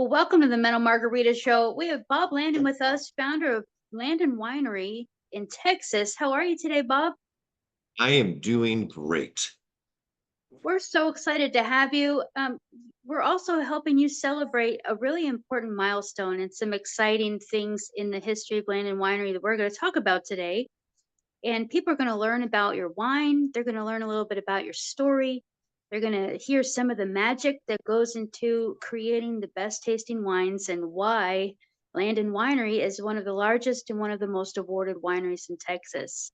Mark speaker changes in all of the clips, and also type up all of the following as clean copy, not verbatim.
Speaker 1: Well, welcome to the Mental Margarita Show. We have Bob Landon with us, founder of Landon Winery in Texas. How are you today, Bob?
Speaker 2: I am doing great.
Speaker 1: We're so excited to have you. We're also helping you celebrate a really important milestone and some exciting things in the history of Landon Winery that we're going to talk about today. And people are going to learn about your wine. They're going to learn a little bit about your story. They're going to hear some of the magic that goes into creating the best tasting wines and why Landon Winery is one of the largest and one of the most awarded wineries in Texas.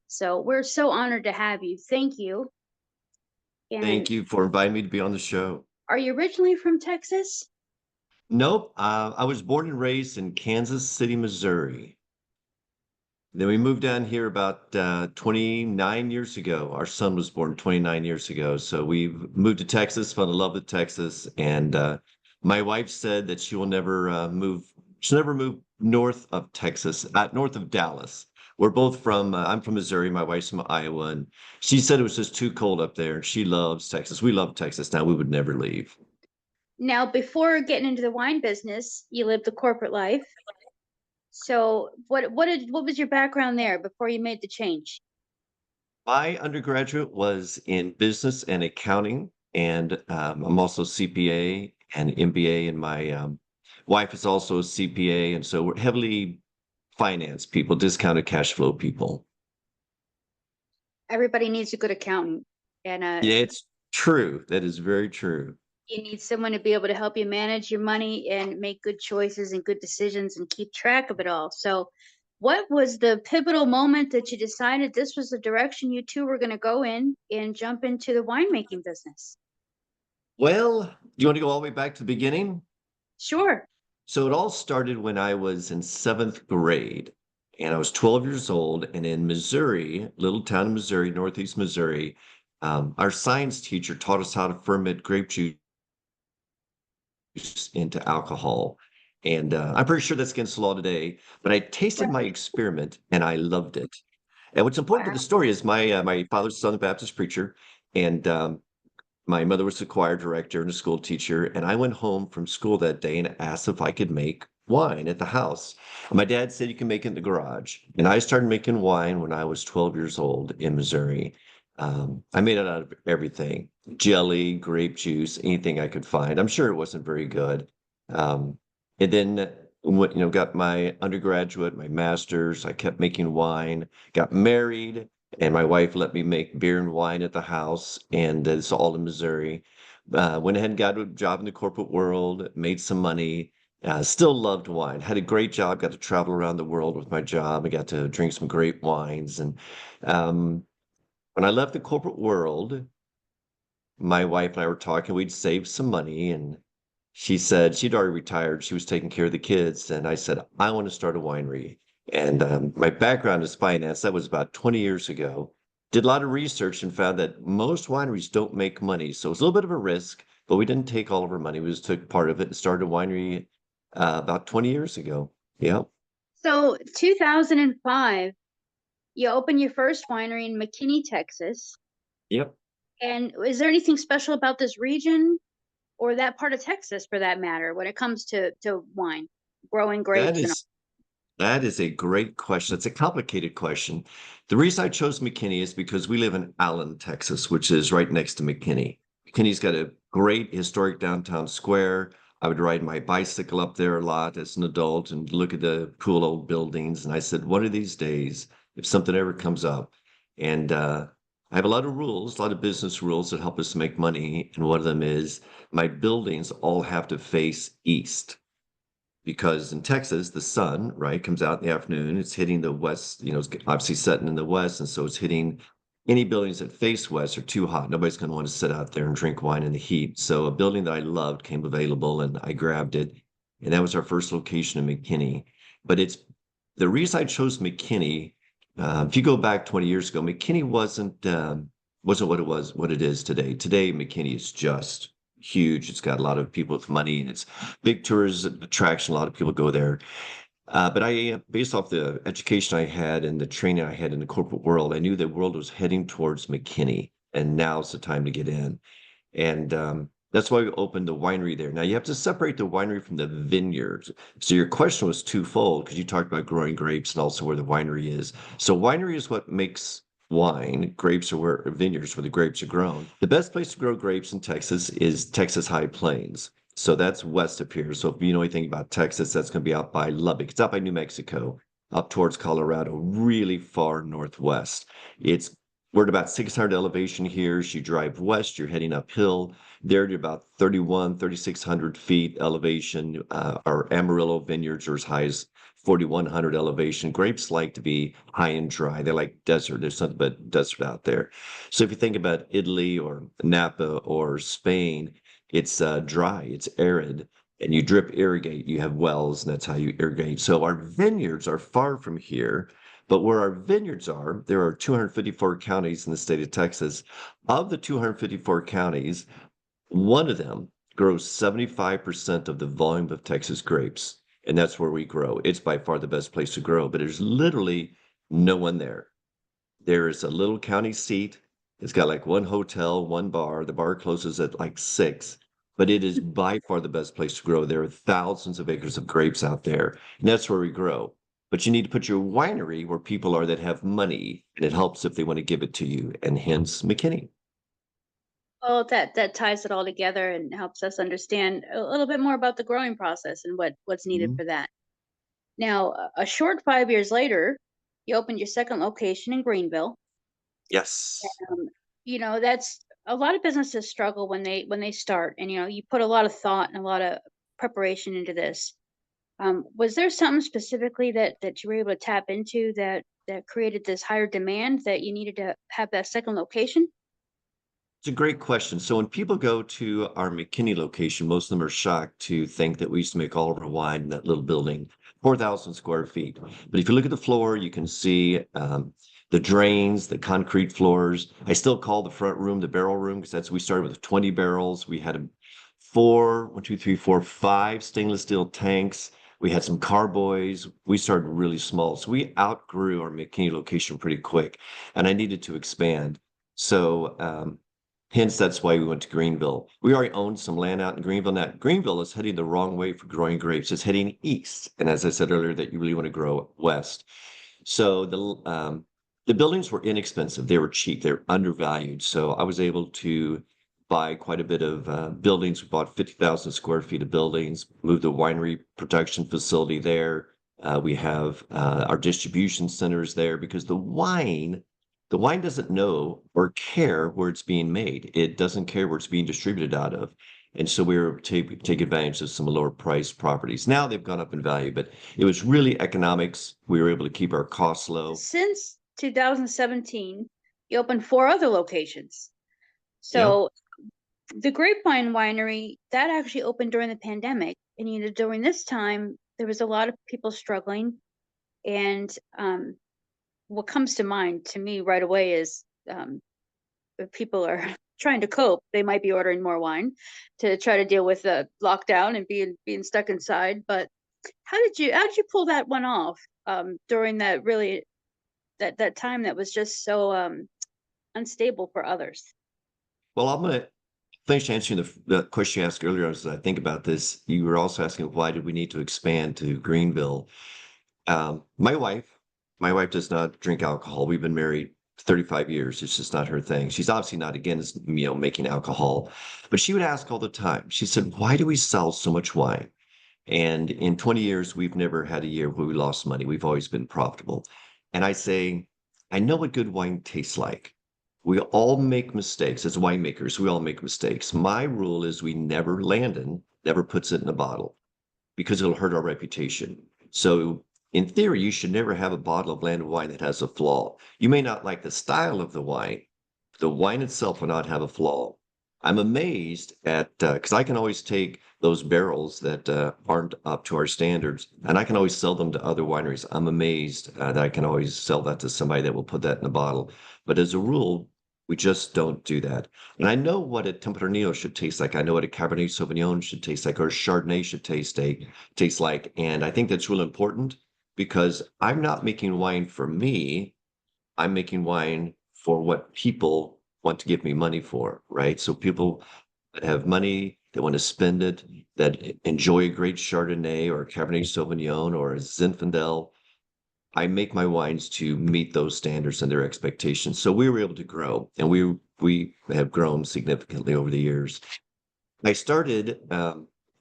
Speaker 1: So we're so honored to have you. Thank you. And
Speaker 2: Thank you for inviting me to be on the show.
Speaker 1: are you originally from Texas?
Speaker 2: Nope, I was born and raised in Kansas City, Missouri. Then we moved down here about 29 years ago. Our son was born 29 years ago. So we moved to Texas, fell in love with Texas. And my wife said that she'll never move north of Texas, north of Dallas. We're both I'm from Missouri. My wife's from Iowa. And she said it was just too cold up there. She loves Texas. We love Texas now. We would never leave.
Speaker 1: Now, before getting into the wine business, you lived the corporate life. So what was your background there before you made the change?
Speaker 2: My undergraduate was in business and accounting, and I'm also CPA and MBA, and my wife is also a CPA, and so we're heavily finance people, discounted cash flow people.
Speaker 1: Everybody needs a good accountant. And
Speaker 2: Yeah, it's true. That is very true.
Speaker 1: you need someone to be able to help you manage your money and make good choices and good decisions and keep track of it all. So, what was the pivotal moment that you decided this was the direction you two were going to go in and jump into the winemaking business?
Speaker 2: Well, do you want to go all the way back to the beginning?
Speaker 1: Sure.
Speaker 2: So it all started when I was in seventh grade, and I was 12 years old, and in Missouri, little town in Missouri, northeast Missouri, our science teacher taught us how to ferment grape juice into alcohol. And I'm pretty sure that's against the law today, but I tasted my
Speaker 1: Right.
Speaker 2: experiment and I loved it. And what's important to the
Speaker 1: Wow.
Speaker 2: story is my father's a Southern Baptist preacher, and my mother was the choir director and a school teacher. And I went home from school that day and asked if I could make wine at the house. And my dad said you can make it in the garage. And I started making wine when I was 12 years old in Missouri. I made it out of everything: jelly, grape juice, anything I could find. I'm sure it wasn't very good. Um, and then, got my undergraduate, my master's. I kept making wine, got married, and my wife let me make beer and wine at the house. And it's all in Missouri. Went ahead and got a job in the corporate world, made some money. Still loved wine. Had a great job. Got to travel around the world with my job. I got to drink some great wines. And um, when I left the corporate world, my wife and I were talking. We'd saved some money, and she said she'd already retired. She was taking care of the kids, and I said I want to start a winery. And my background is finance. That was about 20 years ago. Did a lot of research and found that most wineries don't make money, so it's a little bit of a risk. But we didn't take all of our money. We just took part of it and started a winery about 20 years ago. Yeah.
Speaker 1: So, 2005, you opened your first winery in McKinney, Texas.
Speaker 2: Yep.
Speaker 1: And is there anything special about this region or that part of Texas for that matter when it comes to wine, growing
Speaker 2: That
Speaker 1: grapes and all?
Speaker 2: is That is a great question. It's a complicated question. The reason I chose McKinney is because we live in Allen, Texas, which is right next to McKinney. McKinney's got a great historic downtown square. I would ride my bicycle up there a lot as an adult and look at the cool old buildings. And I said, one of these days, if something ever comes up, and I have a lot of rules, a lot of business rules that help us make money. And one of them is my buildings all have to face east, because in Texas, the sun, right, comes out in the afternoon. It's hitting the west, it's obviously setting in the west. And so it's hitting any buildings that face west are too hot. Nobody's going to want to sit out there and drink wine in the heat. So a building that I loved came available and I grabbed it. And that was our first location in McKinney. But it's the reason I chose McKinney. If you go back 20 years ago, McKinney wasn't what it is today. Today, McKinney is just huge. It's got a lot of people with money, and it's big tourism attraction. A lot of people go there. But based off the education I had and the training I had in the corporate world, I knew the world was heading towards McKinney, and now's the time to get in. And That's why we opened the winery there. Now you have to separate the winery from the vineyards. So your question was twofold because you talked about growing grapes and also where the winery is. So winery is what makes wine. Grapes are where vineyards where the grapes are grown. The best place to grow grapes in Texas is Texas High Plains. So that's west of here. So if you know anything about Texas, that's going to be out by Lubbock. It's out by New Mexico, up towards Colorado, really far northwest. It's we're at about 600 elevation here. As you drive west, you're heading uphill. They're at about 3,600 feet elevation. Our Amarillo vineyards are as high as 4,100 elevation. Grapes like to be high and dry. They like desert. There's nothing but desert out there. So if you think about Italy or Napa or Spain, it's dry, it's arid, and you drip irrigate. You have wells, and that's how you irrigate. So our vineyards are far from here. But where our vineyards are, there are 254 counties in the state of Texas. Of the 254 counties, one of them grows 75% of the volume of Texas grapes, and that's where we grow. It's by far the best place to grow, but there's literally no one there. There is a little county seat. It's got like one hotel, one bar. The bar closes at like 6, but it is by far the best place to grow. There are thousands of acres of grapes out there, and that's where we grow. But you need to put your winery where people are that have money, and it helps if they want to give it to you, and hence McKinney.
Speaker 1: Well, that ties it all together and helps us understand a little bit more about the growing process and what's needed
Speaker 2: Mhm.
Speaker 1: for that. Now, a short 5 years later, you opened your second location in Greenville.
Speaker 2: Yes.
Speaker 1: Um, that's a lot of businesses struggle when they start, and you put a lot of thought and a lot of preparation into this. Was there something specifically that you were able to tap into that created this higher demand that you needed to have that second location?
Speaker 2: It's a great question. So when people go to our McKinney location, most of them are shocked to think that we used to make all of our wine in that little building, 4,000 square feet. But if you look at the floor, you can see the drains, the concrete floors. I still call the front room the barrel room because that's we started with 20 barrels. We had four, one, two, three, four, five stainless steel tanks. We had some carboys. We started really small. So we outgrew our McKinney location pretty quick, and I needed to expand. So hence, that's why we went to Greenville. We already owned some land out in Greenville. Now, Greenville is heading the wrong way for growing grapes. It's heading east. And as I said earlier, that you really want to grow west. So the buildings were inexpensive. They were cheap. They were undervalued. So I was able to buy quite a bit of buildings. We bought 50,000 square feet of buildings, moved the winery production facility there. We have our distribution centers there because the wine doesn't know or care where it's being made. It doesn't care where it's being distributed out of. And so we were able to take advantage of some lower priced properties. Now they've gone up in value, but it was really economics. We were able to keep our costs low.
Speaker 1: Since 2017, you opened four other locations.
Speaker 2: Yep.
Speaker 1: So the Grapevine Winery that actually opened during the pandemic, and during this time there was a lot of people struggling, and what comes to mind to me right away is if people are trying to cope, they might be ordering more wine to try to deal with the lockdown and being stuck inside. But how did you pull that one off during that really that time that was just so unstable for others?
Speaker 2: Well, I'm going to finish answering the question you asked earlier as I think about this. You were also asking why did we need to expand to Greenville? Um, my wife, my wife does not drink alcohol. We've been married 35 years. It's just not her thing. She's obviously not against, making alcohol, but she would ask all the time. She said, "Why do we sell so much wine?" And in 20 years, we've never had a year where we lost money. We've always been profitable. And I say, I know what good wine tastes like. We all make mistakes as winemakers. We all make mistakes. My rule is Landon never puts it in a bottle because it'll hurt our reputation. So in theory, you should never have a bottle of Landon wine that has a flaw. You may not like the style of the wine itself will not have a flaw. I'm amazed at because I can always take those barrels that aren't up to our standards, and I can always sell them to other wineries. I'm amazed that I can always sell that to somebody that will put that in a bottle. But as a rule, we just don't do that. And I know what a Tempranillo should taste like. I know what a Cabernet Sauvignon should taste like, or a Chardonnay should taste like. And I think that's real important because I'm not making wine for me. I'm making wine for what people want to give me money for, right? So people that have money, that want to spend it, that enjoy a great Chardonnay or a Cabernet Sauvignon or a Zinfandel. I make my wines to meet those standards and their expectations. So we were able to grow, and we have grown significantly over the years. I started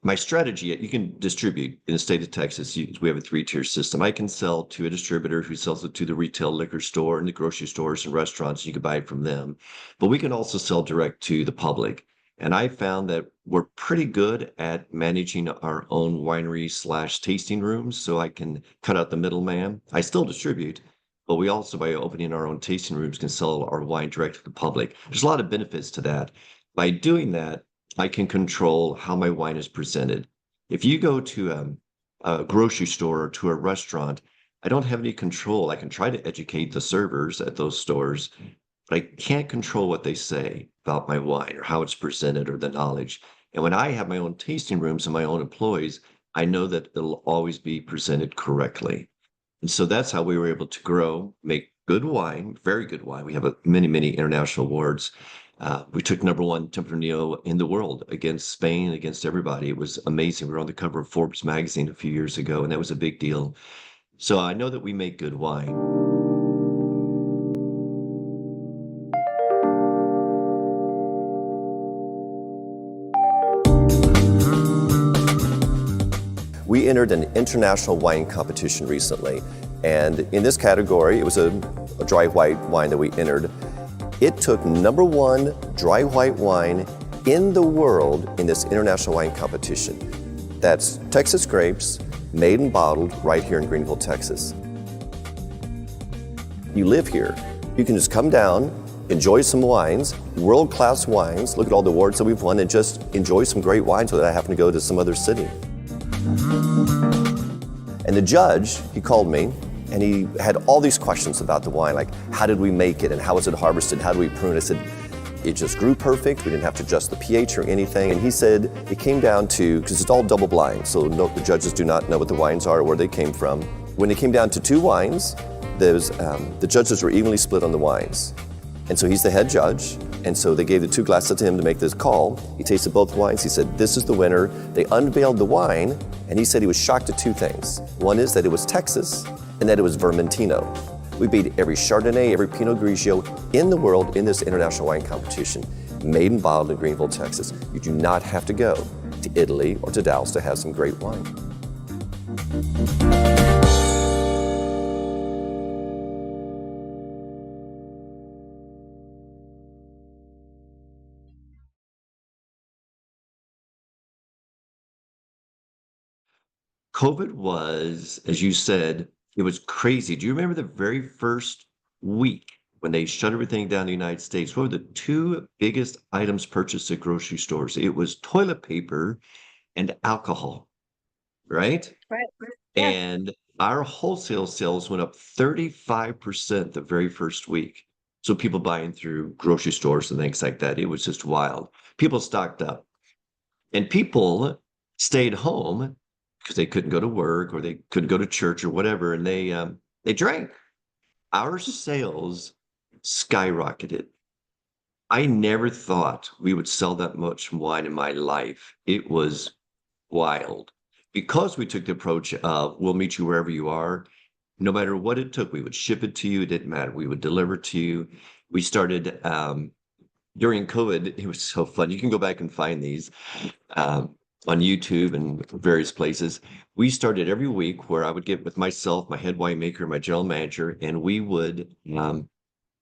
Speaker 2: my strategy. You can distribute in the state of Texas. We have a 3-tier system. I can sell to a distributor who sells it to the retail liquor store and the grocery stores and restaurants. You can buy it from them, but we can also sell direct to the public. And I found that we're pretty good at managing our own winery / tasting rooms, so I can cut out the middleman. I still distribute, but we also, by opening our own tasting rooms, can sell our wine direct to the public. There's a lot of benefits to that. By doing that, I can control how my wine is presented. If you go to a grocery store or to a restaurant, I don't have any control. I can try to educate the servers at those stores, but I can't control what they say about my wine or how it's presented or the knowledge. And when I have my own tasting rooms and my own employees, I know that it'll always be presented correctly. And so that's how we were able to grow, make good wine, very good wine. We have many, many international awards. We took #1 Tempranillo in the world against Spain, against everybody. It was amazing. We were on the cover of Forbes magazine a few years ago, and that was a big deal. So I know that we make good wine. We entered an international wine competition recently, and in this category, it was a dry white wine that we entered. It took #1 dry white wine in the world in this international wine competition. That's Texas grapes, made and bottled right here in Greenville, Texas. You live here, you can just come down, enjoy some wines, world-class wines, look at all the awards that we've won, and just enjoy some great wines without having to go to some other city. And the judge, he called me, and he had all these questions about the wine, like how did we make it and how was it harvested, how do we prune it? I said, it just grew perfect, we didn't have to adjust the pH or anything. And he said it came down to, because it's all double blind, so the judges do not know what the wines are or where they came from. When it came down to 2 wines, the judges were evenly split on the wines. And so he's the head judge, and so they gave the 2 glasses to him to make this call. He tasted both wines, he said, this is the winner. They unveiled the wine, and he said he was shocked at 2 things. One is that it was Texas, and that it was Vermentino. We beat every Chardonnay, every Pinot Grigio in the world in this international wine competition, made and bottled in Greenville, Texas. You do not have to go to Italy or to Dallas to have some great wine. COVID was, as you said, it was crazy. Do you remember the very first week when they shut everything down in the United States? What were the 2 biggest items purchased at grocery stores? It was toilet paper and alcohol, right?
Speaker 1: Right. Yeah.
Speaker 2: And our wholesale sales went up 35% the very first week. So people buying through grocery stores and things like that. It was just wild. People stocked up. And people stayed home because they couldn't go to work or they couldn't go to church or whatever, and they drank. Our sales skyrocketed. I never thought we would sell that much wine in my life. It was wild. Because we took the approach of we'll meet you wherever you are, no matter what it took, we would ship it to you. It didn't matter. We would deliver to you. We started during COVID. It was so fun. You can go back and find these on YouTube and various places. We started every week where I would get with myself, my head winemaker, my general manager, and we would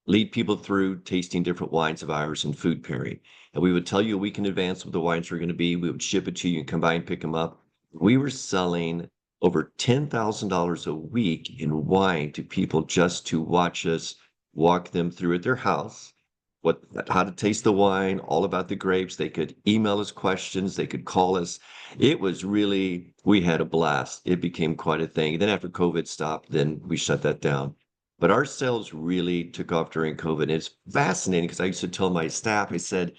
Speaker 2: lead people through tasting different wines of ours and food pairing. And we would tell you a week in advance what the wines were going to be. We would ship it to you and come by and pick them up. We were selling over $10,000 a week in wine to people just to watch us walk them through at their house, how to taste the wine, all about the grapes. They could email us questions, they could call us. It was really, we had a blast. It became quite a thing. Then after COVID stopped, then we shut that down. But our sales really took off during COVID. And it's fascinating because I used to tell my staff, I said,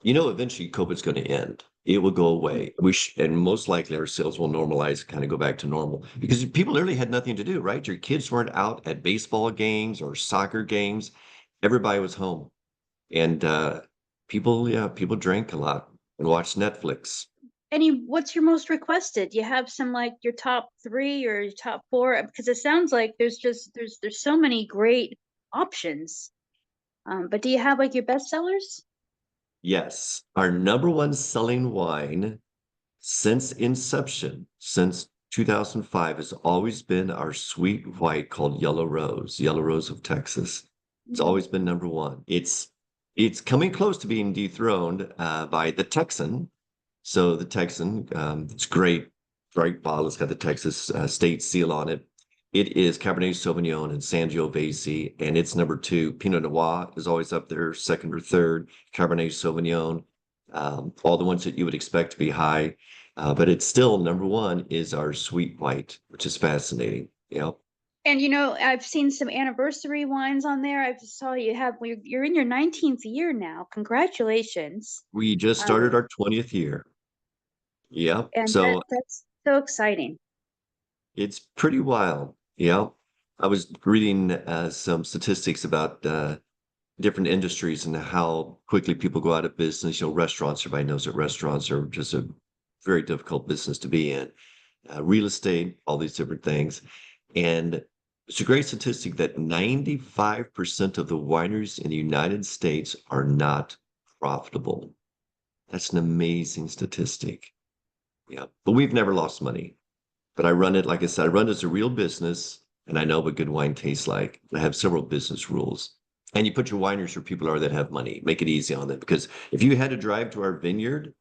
Speaker 2: eventually COVID's going to end. It will go away. And most likely our sales will normalize, kind of go back to normal, because people literally had nothing to do, right? Your kids weren't out at baseball games or soccer games. Everybody was home. And People drink a lot and watch Netflix.
Speaker 1: What's your most requested? Do you have some like your top 3 or your top 4? Because it sounds like there's so many great options. But do you have like your best sellers?
Speaker 2: Yes, our number one selling wine since inception, since 2005, has always been our sweet white called Yellow Rose of Texas. It's
Speaker 1: Mm.
Speaker 2: always been number one. It's coming close to being dethroned by the Texan. So the Texan, it's great, bright bottle. It's got the Texas state seal on it. It is Cabernet Sauvignon and Sangiovese, and it's number two. Pinot Noir is always up there, second or third. Cabernet Sauvignon, all the ones that you would expect to be high. But it's still number one is our sweet white, which is fascinating.
Speaker 1: And I've seen some anniversary wines on there. I just saw you're in your 19th year now. Congratulations.
Speaker 2: We just
Speaker 1: Um,
Speaker 2: started our 20th year. Yep.
Speaker 1: and
Speaker 2: So
Speaker 1: that's so exciting.
Speaker 2: it's pretty wild. I was reading some statistics about different industries and how quickly people go out of business. Restaurants, everybody knows that restaurants are just a very difficult business to be in. Real estate, all these different things. And it's a great statistic that 95% of the wineries in the United States are not profitable. That's an amazing statistic. Yeah. But we've never lost money. But I run it, like I said, I run it as a real business and I know what good wine tastes like. I have several business rules. And you put your wineries where people are that have money. Make it easy on them. Because if you had to drive to our vineyard,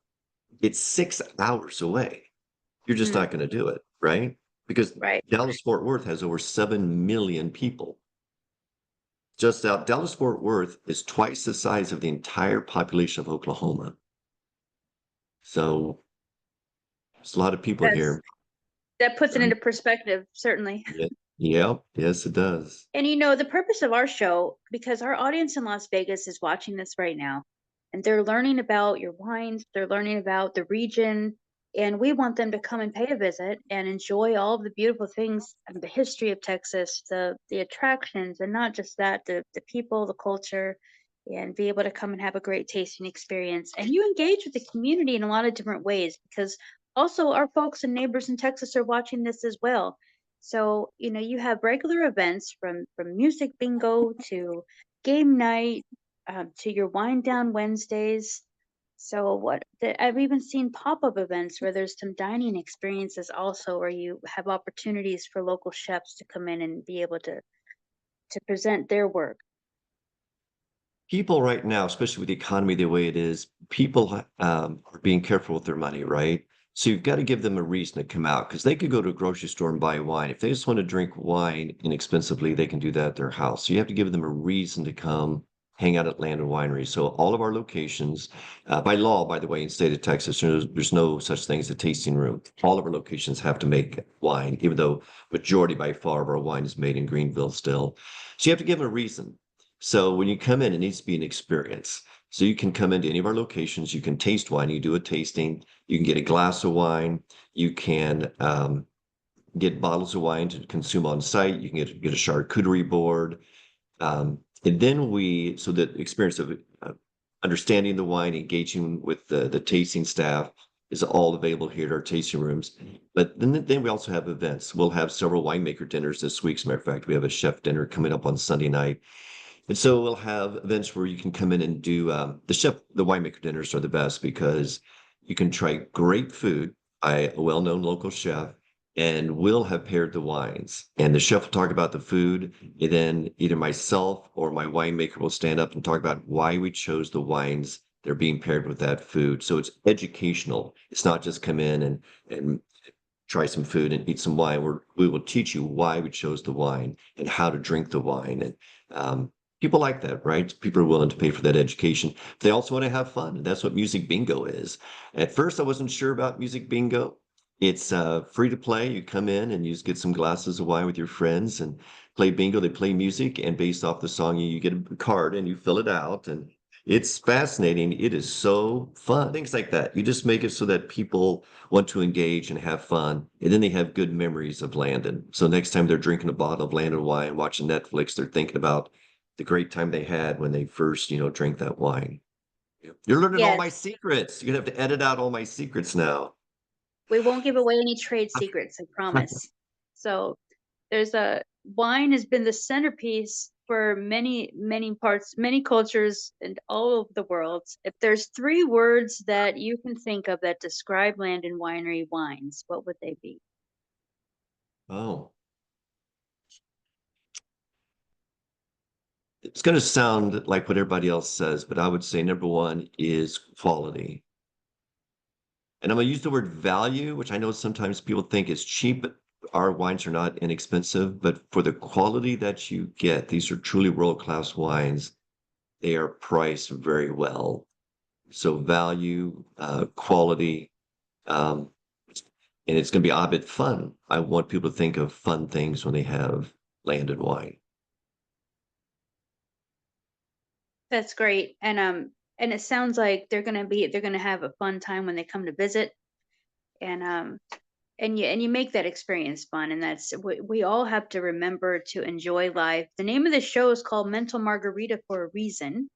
Speaker 2: it's 6 hours away. You're just
Speaker 1: Mm,
Speaker 2: not going to do it, right? Because
Speaker 1: right.
Speaker 2: Dallas Fort Worth has over 7 million people. Just out, Dallas Fort Worth is twice the size of the entire population of Oklahoma. So there's a lot of people
Speaker 1: That's
Speaker 2: here.
Speaker 1: that puts it
Speaker 2: Um,
Speaker 1: into perspective, certainly.
Speaker 2: yeah, yeah, yes, it does.
Speaker 1: And the purpose of our show, because our audience in Las Vegas is watching this right now, and they're learning about your wines, they're learning about the region, and we want them to come and pay a visit and enjoy all of the beautiful things, the history of Texas, the attractions, and not just that, the people, the culture, and be able to come and have a great tasting experience. And you engage with the community in a lot of different ways because also our folks and neighbors in Texas are watching this as well. So, you have regular events from music bingo to game night, to your wind down Wednesdays. So I've even seen pop-up events where there's some dining experiences also where you have opportunities for local chefs to come in and be able to present their work.
Speaker 2: People right now, especially with the economy the way it is, people are being careful with their money, right? So you've got to give them a reason to come out because they could go to a grocery store and buy wine. If they just want to drink wine inexpensively, they can do that at their house. So you have to give them a reason to come hang out at Landon Winery. So all of our locations, by law, by the way, in the state of Texas, there's no such thing as a tasting room. All of our locations have to make wine, even though majority by far of our wine is made in Greenville still. So you have to give them a reason. So when you come in, it needs to be an experience. So you can come into any of our locations, you can taste wine, you do a tasting, you can get a glass of wine, you can get bottles of wine to consume on site, you can get a charcuterie board. And then so the experience of understanding the wine, engaging with the tasting staff is all available here at our tasting rooms. But then we also have events. We'll have several winemaker dinners this week. As a matter of fact, we have a chef dinner coming up on Sunday night. And so we'll have events where you can come in and do the winemaker dinners are the best because you can try great food by a well-known local chef and we'll have paired the wines. And the chef will talk about the food, and then either myself or my winemaker will stand up and talk about why we chose the wines that are being paired with that food. So it's educational. It's not just come in and try some food and eat some wine. We will teach you why we chose the wine and how to drink the wine. And people like that, right? People are willing to pay for that education. They also want to have fun. And that's what music bingo is. At first, I wasn't sure about music bingo. It's free to play. You come in and you just get some glasses of wine with your friends and play bingo. They play music, and based off the song, you get a card and you fill it out. And it's fascinating. It is so fun. Things like that. You just make it so that people want to engage and have fun. And then they have good memories of Landon. So next time they're drinking a bottle of Landon wine, watching Netflix, they're thinking about the great time they had when they first, drank that wine. You're learning all
Speaker 1: Yes,
Speaker 2: my secrets. You're gonna have to edit out all my secrets now.
Speaker 1: we won't give away any trade secrets, I promise. So there's a wine has been the centerpiece for many, many parts, many cultures, and all over the world. If there's three words that you can think of that describe Landon Winery wines, what would they be?
Speaker 2: Oh, it's gonna sound like what everybody else says, but I would say number one is quality. And I'm gonna use the word value, which I know sometimes people think is cheap, but our wines are not inexpensive. But for the quality that you get, these are truly world-class wines. They are priced very well. So value, quality, um, and it's gonna be a bit fun. I want people to think of fun things when they have Landon wine.
Speaker 1: That's great. And it sounds like they're gonna have a fun time when they come to visit. And and you make that experience fun, and that's we all have to remember to enjoy life. The name of the show is called Mental Margarita for a reason.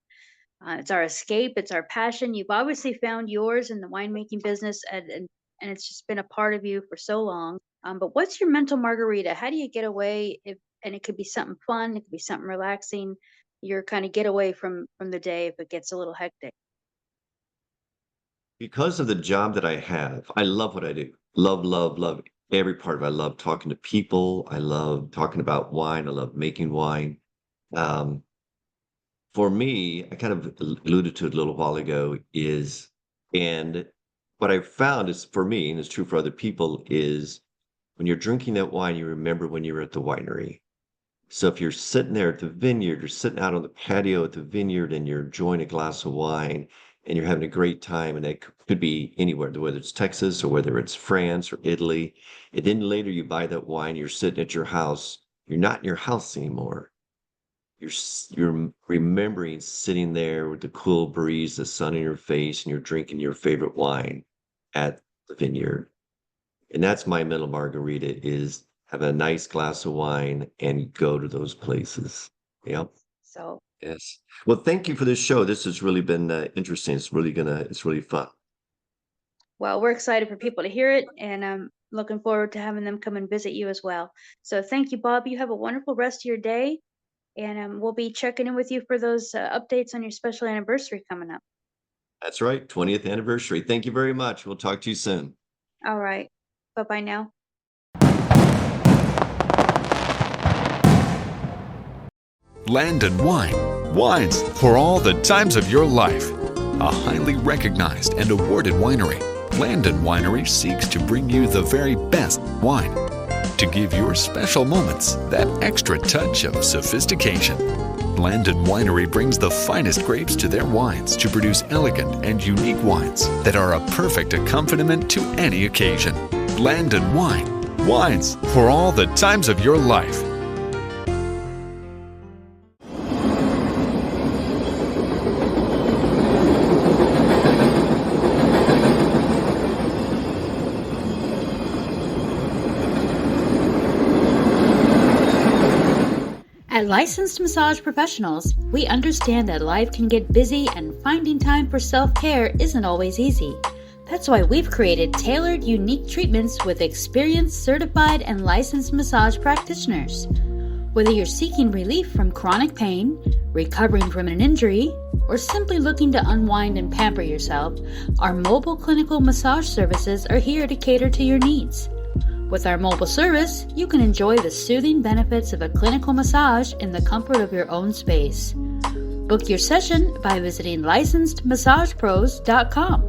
Speaker 1: It's our escape, it's our passion. You've obviously found yours in the winemaking business, and it's just been a part of you for so long. But what's your mental margarita? How do you get away? If and it could be something fun, it could be something relaxing. You're kind of get away from the day if it gets a little hectic.
Speaker 2: Because of the job that I have, I love what I do. Love, love, love every part of it. I love talking to people. I love talking about wine. I love making wine. Um, for me, I kind of alluded to it a little while ago, is and what I've found is for me, and it's true for other people, is when you're drinking that wine, you remember when you were at the winery. So if you're sitting there at the vineyard, you're sitting out on the patio at the vineyard and you're enjoying a glass of wine and you're having a great time, and it could be anywhere, whether it's Texas or whether it's France or Italy. And then later you buy that wine, you're sitting at your house. You're not in your house anymore. You're remembering sitting there with the cool breeze, the sun in your face, and you're drinking your favorite wine at the vineyard. And that's my mental margarita, is have a nice glass of wine and go to those places. Yep.
Speaker 1: So
Speaker 2: Yes. Well, thank you for this show. This has really been interesting. It's really fun.
Speaker 1: well, we're excited for people to hear it, and I'm looking forward to having them come and visit you as well. So thank you, Bob. You have a wonderful rest of your day, and we'll be checking in with you for those updates on your special anniversary coming up.
Speaker 2: That's right. 20th anniversary. Thank you very much. We'll talk to you soon.
Speaker 1: All right. Bye bye now.
Speaker 3: Landon Wine. Wines for all the times of your life. A highly recognized and awarded winery, Landon Winery seeks to bring you the very best wine to give your special moments that extra touch of sophistication. Landon Winery brings the finest grapes to their wines to produce elegant and unique wines that are a perfect accompaniment to any occasion. Landon Wine. Wines for all the times of your life.
Speaker 1: At Licensed Massage Professionals, we understand that life can get busy and finding time for self-care isn't always easy. That's why we've created tailored, unique treatments with experienced, certified, and licensed massage practitioners. Whether you're seeking relief from chronic pain, recovering from an injury, or simply looking to unwind and pamper yourself, our mobile clinical massage services are here to cater to your needs. With our mobile service, you can enjoy the soothing benefits of a clinical massage in the comfort of your own space. Book your session by visiting licensedmassagepros.com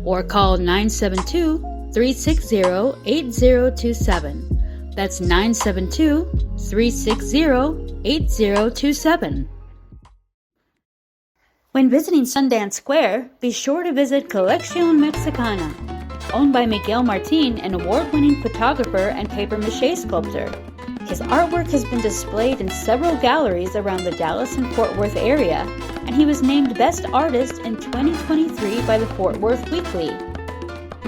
Speaker 1: or call 972-360-8027. That's 972-360-8027. When visiting Sundance Square, be sure to visit Colección Mexicana. Owned by Miguel Martin, an award-winning photographer and papier-mâché sculptor. His artwork has been displayed in several galleries around the Dallas and Fort Worth area, and he was named Best Artist in 2023 by the Fort Worth Weekly.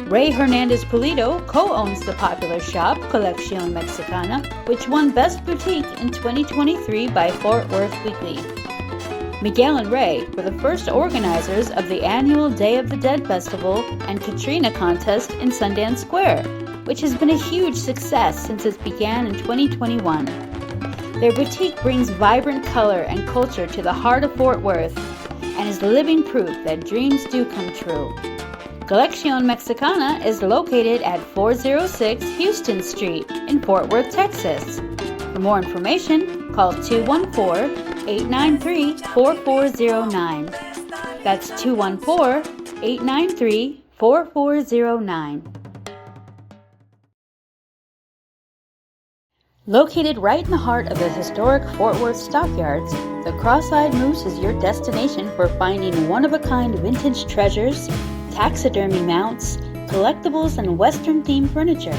Speaker 1: Ray Hernandez Pulido co-owns the popular shop Colección Mexicana, which won Best Boutique in 2023 by Fort Worth Weekly. Miguel and Ray were the first organizers of the annual Day of the Dead Festival and Katrina contest in Sundance Square, which has been a huge success since it began in 2021. Their boutique brings vibrant color and culture to the heart of Fort Worth and is living proof that dreams do come true. Colección Mexicana is located at 406 Houston Street in Fort Worth, Texas. For more information, call 214-893-4409. That's 214-893-4409. Located right in the heart of the historic Fort Worth Stockyards, the Cross-Eyed Moose is your destination for finding one-of-a-kind vintage treasures, taxidermy mounts, collectibles, and Western-themed furniture.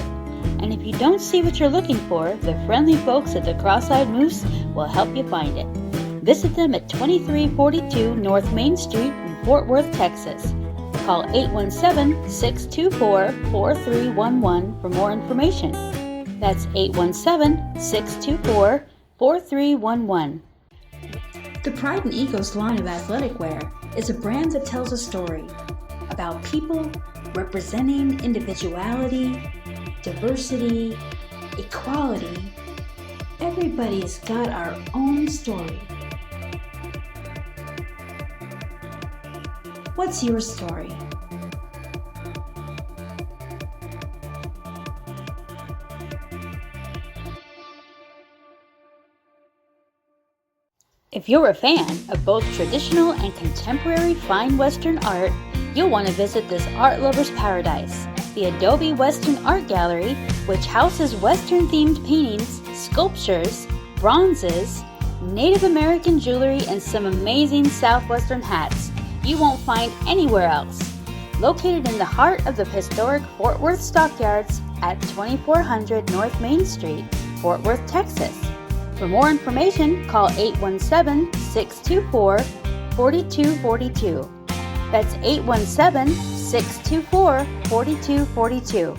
Speaker 1: And if you don't see what you're looking for, the friendly folks at the Cross-Eyed Moose will help you find it. Visit them at 2342 North Main Street in Fort Worth, Texas. Call 817-624-4311 for more information. That's 817-624-4311.
Speaker 4: The Pride and Egos line of athletic wear is a brand that tells a story about people representing individuality, diversity, equality. Everybody's got our own story. What's your story?
Speaker 1: If you're a fan of both traditional and contemporary fine Western art, you'll want to visit this art lover's paradise, the Adobe Western Art Gallery, which houses Western-themed paintings, sculptures, bronzes, Native American jewelry, and some amazing Southwestern hats you won't find anywhere else. Located in the heart of the historic Fort Worth Stockyards at 2400 North Main Street, Fort Worth, Texas. For more information, call 817-624-4242. That's 817-624-4242.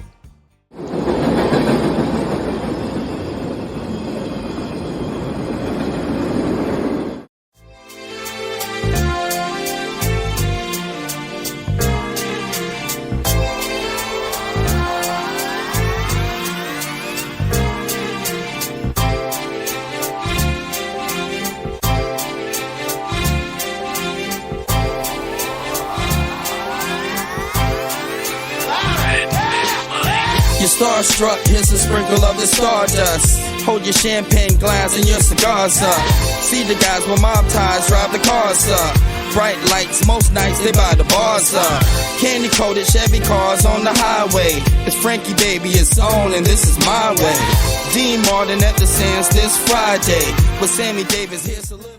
Speaker 5: Starstruck, here's a sprinkle of the stardust. Hold your champagne glass and your cigars up. See the guys with mob ties drive the cars up. Bright lights, most nights they buy the bars up. Candy coated Chevy cars on the highway. It's Frankie Baby, it's on and this is my way. Dean Martin at the Sands this Friday. With Sammy Davis, here's a little